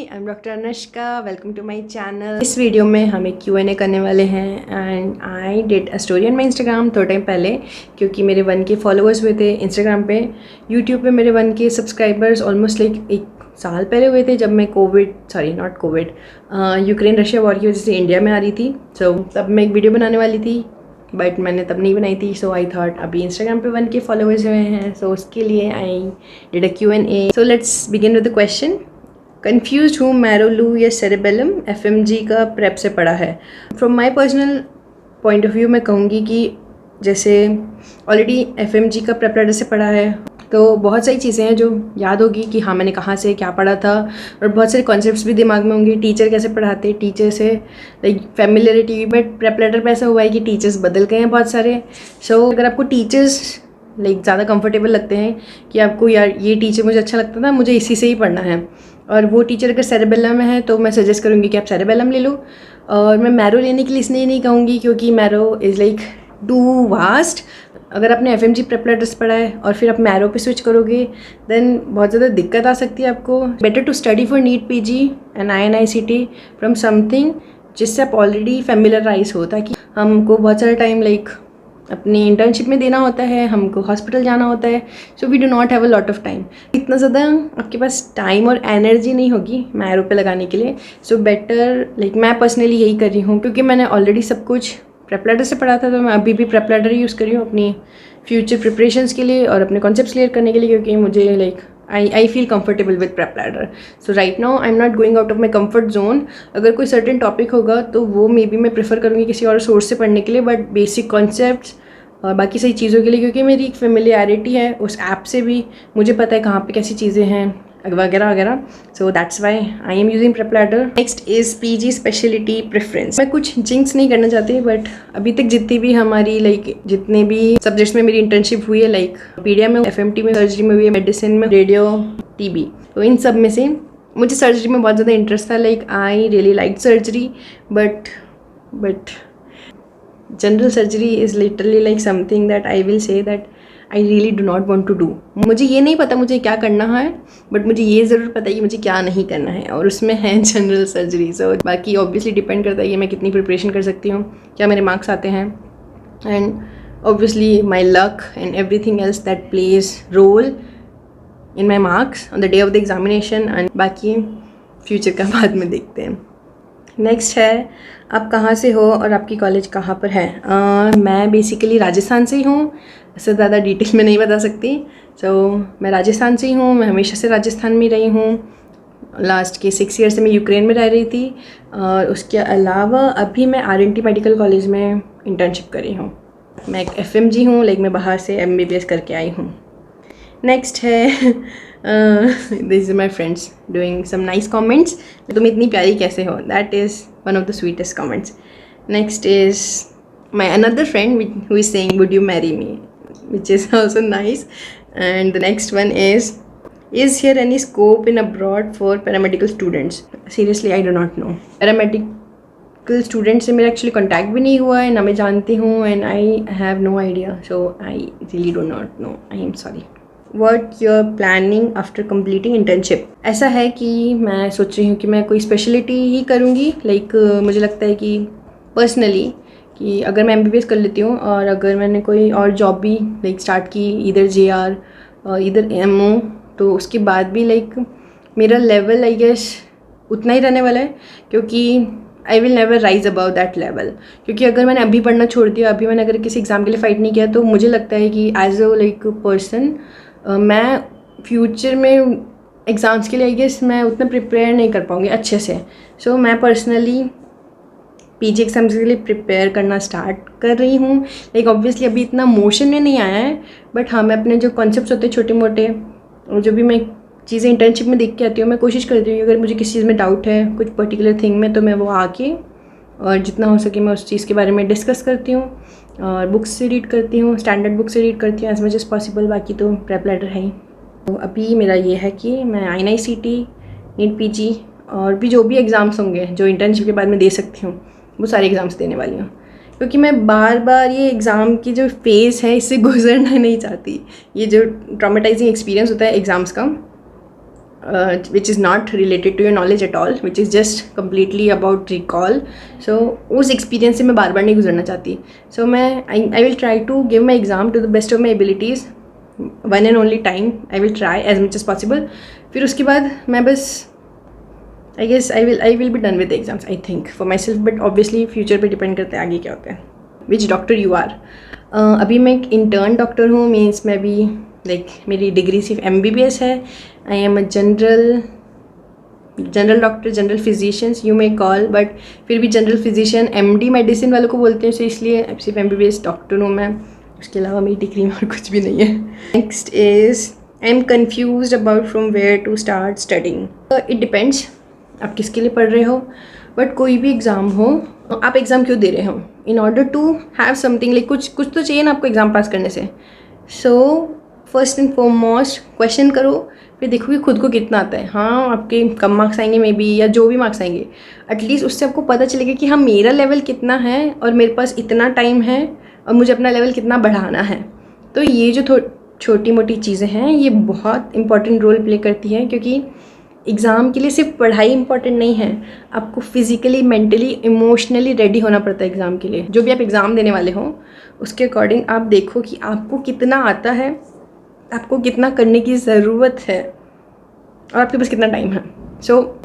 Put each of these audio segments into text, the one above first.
I am doctor Anushka, welcome to my channel. इस video में हम एक Q&A करने वाले हैं and I did a story on my Instagram थोड़ा टाइम पहले, क्योंकि मेरे 1K फॉलोअर्स हुए थे इंस्टाग्राम पे। यूट्यूब पे मेरे 1K सब्सक्राइबर्स ऑलमोस्ट लाइक एक साल पहले हुए थे, जब मैं यूक्रेन रशिया वॉर की वजह से इंडिया में आ रही थी। तब मैं एक वीडियो बनाने वाली थी, बट मैंने तब नहीं बनाई थी। सो आई थॉट अभी इंस्टाग्राम पे 1K फॉलोअर्स हुए हैं, सो उसके लिए आई did a Q&A। So let's begin with the question. Confuse हूँ, मैरोलू या सेरेबेलम FMG का प्रेप से पढ़ा है। From my personal point of view मैं कहूँगी कि जैसे ऑलरेडी FMG का प्रेप लैडर से पढ़ा है, तो बहुत सारी चीज़ें हैं जो याद होगी कि हाँ मैंने कहाँ से क्या पढ़ा था, और बहुत सारे कॉन्सेप्ट्स भी दिमाग में होंगे, टीचर कैसे पढ़ाते, टीचर से like familiarity. But prep ladder पे ऐसा हुआ है कि टीचर्स बदल गए हैं बहुत सारे। सो अगर आपको टीचर्स लाइक ज़्यादा कंफर्टेबल लगते हैं कि आपको यार ये टीचर मुझे अच्छा लगता था, मुझे इसी से ही पढ़ना है, और वो टीचर अगर सेरेबेलम में है तो मैं सजेस्ट करूँगी कि आप सेरेबेलम ले लो। और मैं मैरो लेने के लिए इसलिए नहीं कहूँगी क्योंकि marrow is like to vast. अगर आपने FMG प्रेप लैडर्स पढ़ा है और फिर आप मैरो पे स्विच करोगे देन बहुत ज़्यादा दिक्कत आ सकती है आपको। Better to study for NEET PG and INICT from something जिससे आप ऑलरेडी फेमिलराइज हो, ताकि हमको बहुत सारा टाइम लाइक अपनी इंटर्नशिप में देना होता है, हमको हॉस्पिटल जाना होता है। So we do not have a lot of time. इतना ज़्यादा आपके पास टाइम और एनर्जी नहीं होगी मैरो पे लगाने के लिए। सो बेटर लाइक मैं पर्सनली यही कर रही हूँ, क्योंकि मैंने ऑलरेडी सब कुछ प्रेप लैडर से पढ़ा था, तो मैं अभी भी प्रेप लैडर यूज़ कर रही हूँ अपनी फ्यूचर प्रिपरेशंस के लिए और अपने कॉन्सेप्ट्स क्लियर करने के लिए, क्योंकि मुझे like I feel comfortable with prep ladder. So right now I am not going out of my comfort zone. अगर कोई सर्टेन टॉपिक होगा तो वो मे बी मैं प्रेफर करूँगी किसी और सोर्स से पढ़ने के लिए, बट बेसिक कॉन्सेप्ट्स और बाकी सही चीज़ों के लिए, क्योंकि मेरी एक फेमिलियरिटी है उस ऐप से भी, मुझे पता है कहाँ पे कैसी चीज़ें हैं वगैरह वगैरह। So that's why I am using prep ladder. Next is PG speciality preference. मैं कुछ जिंक्स नहीं करना चाहती, बट अभी तक जितनी भी हमारी लाइक जितने भी सब्जेक्ट्स में मेरी इंटर्नशिप हुई है, लाइक पीडिया में, FMT में, सर्जरी में हुई है, मेडिसिन में, रेडियो, TB, तो इन सब में से मुझे सर्जरी में बहुत ज़्यादा इंटरेस्ट था। Like I really like surgery, but general surgery is literally like something that I will say that I really do not want to do. मुझे ये नहीं पता मुझे क्या करना है, बट मुझे ये ज़रूर पता है कि मुझे क्या नहीं करना है, और उसमें है जनरल सर्जरी। सो बाकी ऑब्वियसली डिपेंड करता है कि मैं कितनी प्रिपरेशन कर सकती हूँ, क्या मेरे मार्क्स आते हैं, and obviously my luck and everything else that plays role in my marks on the day of the examination. And बाकी फ्यूचर का बाद में देखते हैं। नेक्स्ट है, आप कहाँ से हो और आपकी कॉलेज कहाँ पर है? मैं बेसिकली राजस्थान से ही हूँ, इससे ज़्यादा डिटेल में नहीं बता सकती। मैं राजस्थान से ही हूँ, मैं हमेशा से राजस्थान में रही हूँ। लास्ट के 6 ईयर से मैं यूक्रेन में रह रही थी, और उसके अलावा अभी मैं RNT मेडिकल कॉलेज में इंटर्नशिप कर रही हूँ। मैं एक FMG हूँ, लाइक मैं बाहर से MBBS करके आई हूँ। नेक्स्ट है, this is my friends doing some nice comments. तुम इतनी प्यारी कैसे हो? That is one of the sweetest comments. Next is my another friend who is saying would you marry me, which is also nice. And the next one is here any scope in abroad for paramedical students? Seriously I do not know. Paramedical student से मेरा actually contact भी नहीं हुआ है, ना मैं जानती हूँ, and I have no idea. So I really do not know, I am sorry. What you're planning after completing internship? ऐसा है कि मैं सोच रही हूँ कि मैं कोई स्पेशलिटी ही करूँगी। लाइक मुझे लगता है कि पर्सनली कि अगर मैं MBBS कर लेती हूँ और अगर मैंने कोई और जॉब भी लाइक स्टार्ट की, इधर JR और इधर MO, तो उसके बाद भी लाइक मेरा लेवल आई गेस उतना ही रहने वाला है, क्योंकि I will never rise above that level. क्योंकि अगर मैंने अभी पढ़ना छोड़ दिया, अभी मैंने अगर किसी एग्ज़ाम के लिए फ़ाइट नहीं किया, तो मुझे लगता है कि एज अ लाइक पर्सन मैं फ्यूचर में एग्ज़ाम्स के लिए आई गेस मैं उतना प्रिपेयर नहीं कर पाऊँगी अच्छे से। सो मैं पर्सनली PG एग्ज़ाम्स के लिए प्रिपेयर करना स्टार्ट कर रही हूँ। लाइक ऑब्वियसली अभी इतना मोशन में नहीं आया है, बट हाँ मैं अपने जो कॉन्सेप्ट्स होते हैं छोटे मोटे, और जो भी मैं चीज़ें इंटर्नशिप में देख के आती हूँ, मैं कोशिश करती हूँ अगर मुझे किसी चीज़ में डाउट है कुछ पर्टिकुलर थिंग में, तो मैं वो आके और जितना हो सके मैं उस चीज़ के बारे में डिस्कस करती हूँ, और बुक्स से रीड करती हूँ, स्टैंडर्ड बुक से रीड करती हूँ एज मच एज़ पॉसिबल। बाकी तो प्रेप लैडर है ही। तो अभी मेरा ये है कि मैं INICT, नीट PG और भी जो भी एग्ज़ाम्स होंगे जो इंटर्नशिप के बाद में दे सकती हूँ, वो सारे एग्ज़ाम्स देने वाली हूँ, क्योंकि मैं बार बार ये एग्ज़ाम की जो फेज़ है इससे गुजरना नहीं चाहती। ये जो ट्रॉमेटाइजिंग एक्सपीरियंस होता है एग्ज़ाम्स का, which is not related to your knowledge at all, which is just completely about recall. So उस experience से मैं बार बार नहीं गुजरना चाहती. So I will try to give my exam to the best of my abilities. One and only time I will try as much as possible. फिर उसके बाद मैं बस I guess I will be done with the exams, I think, for myself, but obviously future पे depend करता है आगे क्या होता है. Which doctor you are? अभी मैं एक intern doctor हूँ, means मैं भी मेरी डिग्री सिर्फ MBBS है. I am a general doctor, general physicians you may call, but फिर भी जनरल फिजिशियन MD मेडिसिन वालों को बोलते हैं, सो इसलिए सिर्फ MBBS डॉक्टर हूँ मैं. उसके अलावा मेरी डिग्री में और कुछ भी नहीं है. Next is I am confuse about from where to start studying. It depends आप किसके लिए पढ़ रहे हो, बट कोई भी एग्ज़ाम हो, आप एग्ज़ाम क्यों दे रहे हो? In order to have something, कुछ तो चाहिए ना आपको एग्ज़ाम पास करने से. So first and foremost question करो, फिर देखो कि खुद को कितना आता है. हाँ, आपके कम मार्क्स आएंगे मे बी, या जो भी मार्क्स आएंगे, एटलीस्ट उससे आपको पता चलेगा कि हाँ मेरा लेवल कितना है और मेरे पास इतना टाइम है और मुझे अपना लेवल कितना बढ़ाना है. तो ये जो छोटी मोटी चीज़ें हैं ये बहुत इंपॉर्टेंट रोल प्ले करती है, क्योंकि एग्ज़ाम के लिए सिर्फ पढ़ाई इंपॉर्टेंट नहीं है, आपको फिज़िकली, मेंटली, इमोशनली रेडी होना पड़ता है एग्ज़ाम के लिए. जो भी आप एग्ज़ाम देने वाले हो उसके अकॉर्डिंग आप देखो कि आपको कितना आता है, आपको कितना करने की ज़रूरत है और आपके पास कितना टाइम है. सो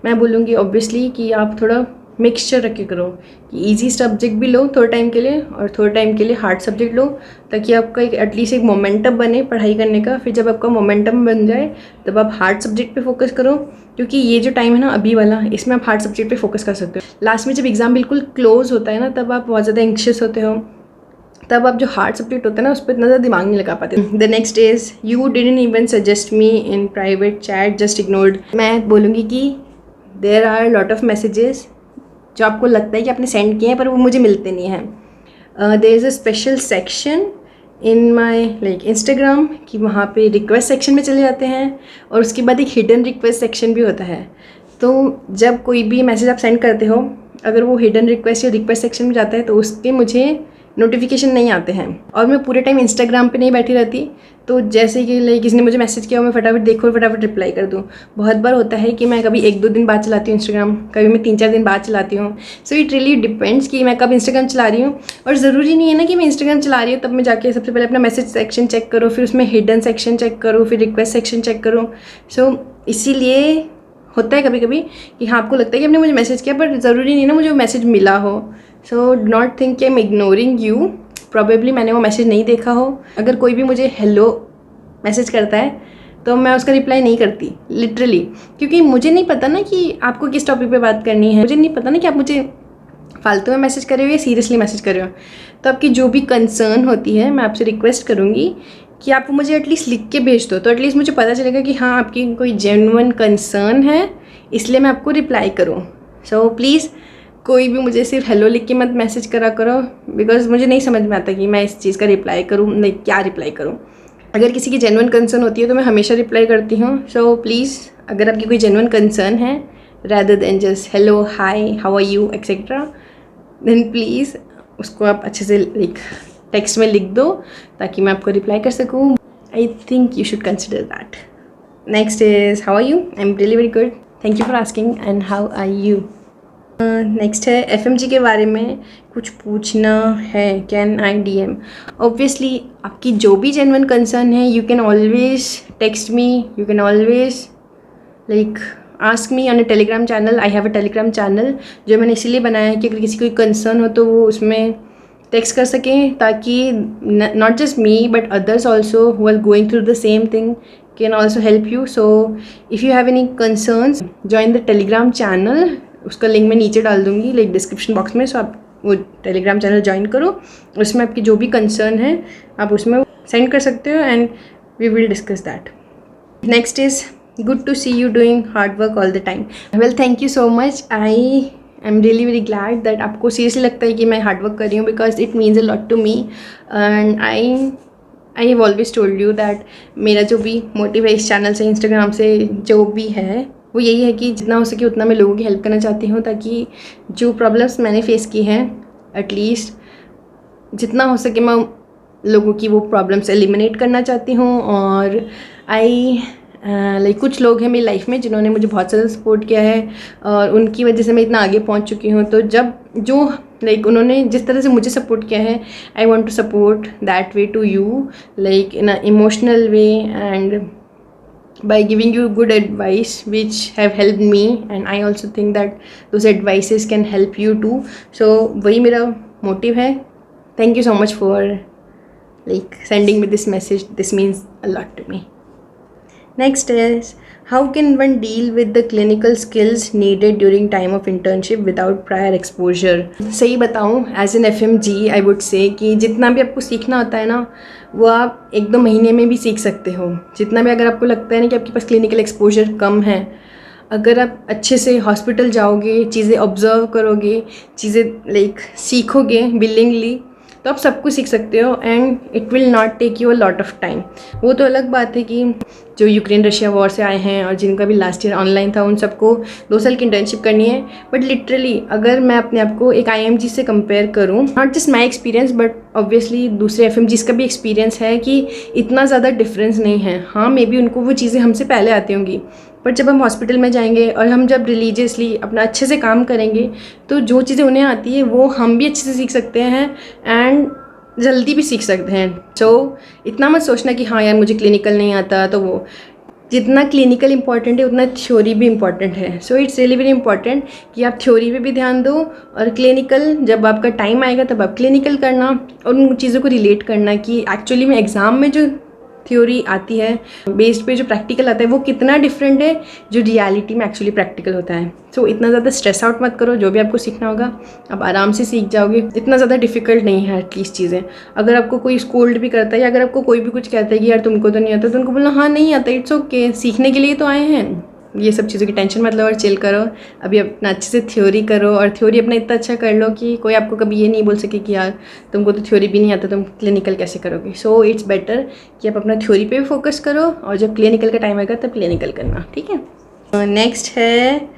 मैं बोलूँगी ऑब्वियसली कि आप थोड़ा मिक्सचर रख के करो, कि इजी सब्जेक्ट भी लो थोड़े टाइम के लिए और थोड़े टाइम के लिए हार्ड सब्जेक्ट लो, ताकि आपका एटलीस्ट एक मोमेंटम बने पढ़ाई करने का. फिर जब आपका मोमेंटम बन जाए तब आप हार्ड सब्जेक्ट पे फोकस करो, क्योंकि ये जो टाइम है ना अभी वाला, इसमें आप हार्ड सब्जेक्ट पे फोकस कर सकते हो. लास्ट में जब एग्ज़ाम बिल्कुल क्लोज होता है ना, तब आप बहुत ज़्यादा एंक्शियस होते हो, तब आप जो हार्ड सब्जेक्ट होता है ना उस पर इतना ज़्यादा दिमाग नहीं लगा पाते. The next is you didn't even suggest me in private chat, just ignored. मैं बोलूँगी कि there are lot of messages जो आपको लगता है कि आपने सेंड किए हैं पर वो मुझे मिलते नहीं हैं. There is a special section in my Instagram कि वहाँ पे रिक्वेस्ट सेक्शन में चले जाते हैं, और उसके बाद एक हिडन रिक्वेस्ट सेक्शन भी होता है. तो जब कोई भी मैसेज आप सेंड करते हो, अगर वो हिडन रिक्वेस्ट या रिक्वेस्ट सेक्शन में जाता है तो उसके मुझे नोटिफिकेशन नहीं आते हैं, और मैं पूरे टाइम इंस्टाग्राम पे नहीं बैठी रहती. तो जैसे कि किसी ने मुझे मैसेज किया, मैं फटाफट देखूँ और फटाफट रिप्लाई कर दूँ. बहुत बार होता है कि मैं कभी 1-2 दिन बाद चलाती हूँ इंस्टाग्राम, कभी मैं 3-4 दिन बाद चलाती हूँ. सो इट रियली डिपेंड्स कि मैं कब इंस्टाग्राम चला रही हूँ. और ज़रूरी नहीं है ना कि मैं इंस्टाग्राम चला रही हूँ तब मैं जाके सबसे पहले अपना मैसेज सेक्शन चेक करो, फिर उसमें हिडन सेक्शन चेक करो, फिर रिक्वेस्ट सेक्शन चेक करो. सो इसीलिए होता है कभी कभी कि हाँ आपको लगता है कि आपने मुझे मैसेज किया, बट ज़रूरी नहीं ना मुझे वो मैसेज मिला हो. सो डो नॉट थिंक कि I am ignoring you. Probably मैंने वो मैसेज नहीं देखा हो. अगर कोई भी मुझे हेलो मैसेज करता है तो मैं उसका रिप्लाई नहीं करती, लिटरली, क्योंकि मुझे नहीं पता ना कि आपको किस टॉपिक पे बात करनी है. मुझे नहीं पता ना कि आप मुझे फालतू में मैसेज कर रहे हो या सीरियसली मैसेज कर रहे हो. तो आपकी जो भी कंसर्न होती है मैं आपसे रिक्वेस्ट करूँगी कि आप मुझे एटलीस्ट लिख के भेज दो, तो एटलीस्ट मुझे पता चलेगा कि हाँ आपकी कोई जेन्युइन कंसर्न है, इसलिए मैं आपको रिप्लाई करूँ. सो प्लीज़ कोई भी मुझे सिर्फ हेलो लिख के मत मैसेज करा करो, बिकॉज मुझे नहीं समझ में आता कि मैं इस चीज़ का रिप्लाई करूँ, नहीं क्या रिप्लाई करूँ. अगर किसी की जेन्युइन कंसर्न होती है तो मैं हमेशा रिप्लाई करती हूँ. सो प्लीज़ अगर आपकी कोई जेन्युइन कंसर्न है, rather than just hello, hi, how are you, etc., then please उसको आप अच्छे से टेक्स्ट में लिख दो ताकि मैं आपको रिप्लाई कर सकूँ. I think you should consider that. Next is how are you. I am really very good, thank you for asking. And how are you. Next है FMG के बारे में कुछ पूछना है, कैन आई DM. ऑब्वियसली आपकी जो भी जेन्युइन कंसर्न है you can always text me, you can always ask me on a Telegram channel. I have a Telegram channel जो मैंने इसीलिए बनाया है कि अगर किसी कोई कंसर्न हो तो वो उसमें टेक्स्ट कर सकें, ताकि not just me but others also who are going through the same thing can also help you. So if you have any concerns join the Telegram channel. उसका लिंक मैं नीचे डाल दूँगी डिस्क्रिप्शन बॉक्स में. सो आप वो टेलीग्राम चैनल ज्वाइन करो, उसमें आपकी जो भी कंसर्न है आप उसमें सेंड कर सकते हो and we will discuss that. Next is good to see you doing hard work all the time. Well thank you so much. I am really very glad that आपको सीरियसली लगता है कि मैं हार्ड वर्क कर रही हूँ, because it means a lot to me. And I have always told you that मेरा जो भी मोटिव है इस चैनल से, इंस्टाग्राम से जो भी है, वो यही है कि जितना हो सके उतना मैं लोगों की हेल्प करना चाहती हूँ, ताकि जो प्रॉब्लम्स मैंने फेस की हैं एटलीस्ट जितना हो सके मैं लोगों की वो प्रॉब्लम्स एलिमिनेट करना चाहती हूँ. और आई लाइक कुछ लोग हैं मेरी लाइफ में जिन्होंने मुझे बहुत ज़्यादा सपोर्ट किया है और उनकी वजह से मैं इतना आगे पहुंच चुकी हूँ। तो जब जो लाइक उन्होंने जिस तरह से मुझे सपोर्ट किया है, I want to support that way to you, like in a emotional way and by giving you good advice which have helped me, and I also think that those advices can help you too. So वही मेरा motive है. Thank you so much for like sending me this message. This means a lot to me. Next is, how can one deal with the clinical skills needed during time of internship without prior exposure? सही बताऊँ, as an FMG I would say कि जितना भी आपको सीखना होता है ना, वो आप 1-2 महीने में भी सीख सकते हो। जितना भी अगर आपको लगता है ना कि आपके पास क्लिनिकल एक्सपोजर कम है, अगर आप अच्छे से हॉस्पिटल जाओगे, चीज़ें ऑब्जर्व करोगे, चीज़ें लाइक सीखोगे विलिंगली, तो आप सब कुछ सीख सकते हो and it will not take you a lot of time. वो तो अलग बात है कि जो यूक्रेन रशिया वॉर से आए हैं और जिनका भी लास्ट ईयर ऑनलाइन था, उन सबको 2 साल की इंटर्नशिप करनी है। बट लिटरली अगर मैं अपने आप को एक IMG से कंपेयर करूँ, not just my experience but obviously दूसरे FMGs का भी एक्सपीरियंस है कि इतना ज़्यादा डिफरेंस नहीं है। हाँ, मे बी उनको वो चीज़ें हमसे पहले आती होंगी, बट जब हम हॉस्पिटल में जाएंगे और हम जब रिलीजियसली अपना अच्छे से काम करेंगे, तो जो चीज़ें उन्हें आती है वो हम भी अच्छे से सीख सकते हैं एंड जल्दी भी सीख सकते हैं। सो इतना मत सोचना कि हाँ यार मुझे क्लिनिकल नहीं आता, तो वो जितना क्लिनिकल इंपॉर्टेंट है उतना थ्योरी भी इम्पॉर्टेंट है। So it's really very important कि आप थ्योरी पे भी ध्यान दो और क्लिनिकल जब आपका टाइम आएगा तब आप क्लिनिकल करना और उन चीज़ों को रिलेट करना कि एक्चुअली में एग्ज़ाम में जो थ्योरी आती है बेस्ड पे जो प्रैक्टिकल आता है वो कितना डिफरेंट है जो रियलिटी में एक्चुअली प्रैक्टिकल होता है। सो इतना ज़्यादा स्ट्रेस आउट मत करो, जो भी आपको सीखना होगा आप आराम से सीख जाओगे। इतना ज़्यादा डिफिकल्ट नहीं है एटलीस्ट चीज़ें। अगर आपको कोई स्कोल्ड भी करता है या अगर आपको कोई भी कुछ कहता है कि यार तुमको तो नहीं आता, तो उनको बोलना हाँ नहीं आता, इट्स ओके, सीखने के लिए तो आए हैं। ये सब चीज़ों की टेंशन मत लो और चिल करो। अभी अपना अच्छे से थ्योरी करो और थ्योरी अपना इतना अच्छा कर लो कि कोई आपको कभी ये नहीं बोल सके कि यार तुमको तो थ्योरी भी नहीं आता, तुम क्लिनिकल कैसे करोगे। सो इट्स बेटर कि आप अपना थ्योरी पे भी फोकस करो और जब क्लिनिकल का टाइम आएगा तब क्लिनिकल करना, ठीक है। नेक्स्ट है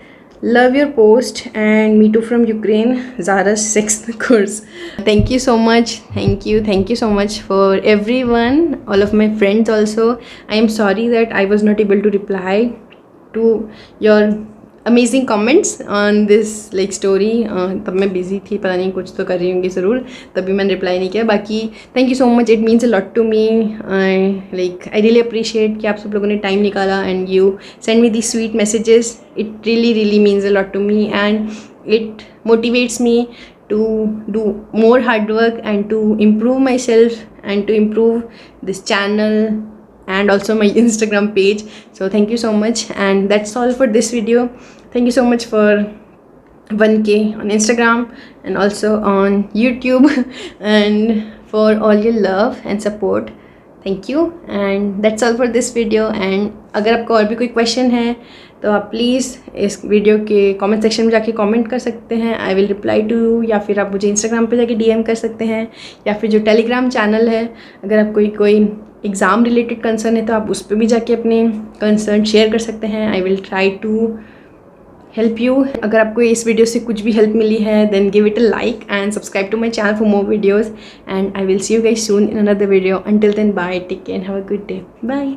love your post and me too from Ukraine, ज़ारा's 6th course. Thank you so much. Thank you so much for everyone, all of my friends also. I am sorry that I was not able to reply to your amazing comments on this like story. तब मैं busy थी, पता नहीं कुछ तो कर रही होंगी ज़रूर, तभी मैंने रिप्लाई नहीं किया। बाकी thank you so much, it means a lot to me. Like I really appreciate कि आप सब लोगों ने टाइम निकाला and you send me the sweet messages. It really means a lot to me and it motivates me to do more hard work and to improve myself and to improve this channel and also my Instagram page. So thank you so much, and that's all for this video. Thank you so much for 1K on Instagram and also on YouTube and for all your love and support. Thank you, and that's all for this video. And अगर आपको और भी कोई question है तो आप please इस video के कमेंट सेक्शन में जाके कमेंट कर सकते हैं, I will reply to you. या फिर आप मुझे इंस्टाग्राम पे जाके DM कर सकते हैं, या फिर जो टेलीग्राम चैनल है, अगर आप कोई एग्ज़ाम रिलेटेड कंसर्न है तो आप उस पर भी जाके अपने कंसर्न शेयर कर सकते हैं। I will try to help you. अगर आपको इस वीडियो से कुछ भी हेल्प मिली है then give it a like and subscribe to my channel for more videos, and I will see you guys soon in another video. Until then bye, take care, have a good day, bye.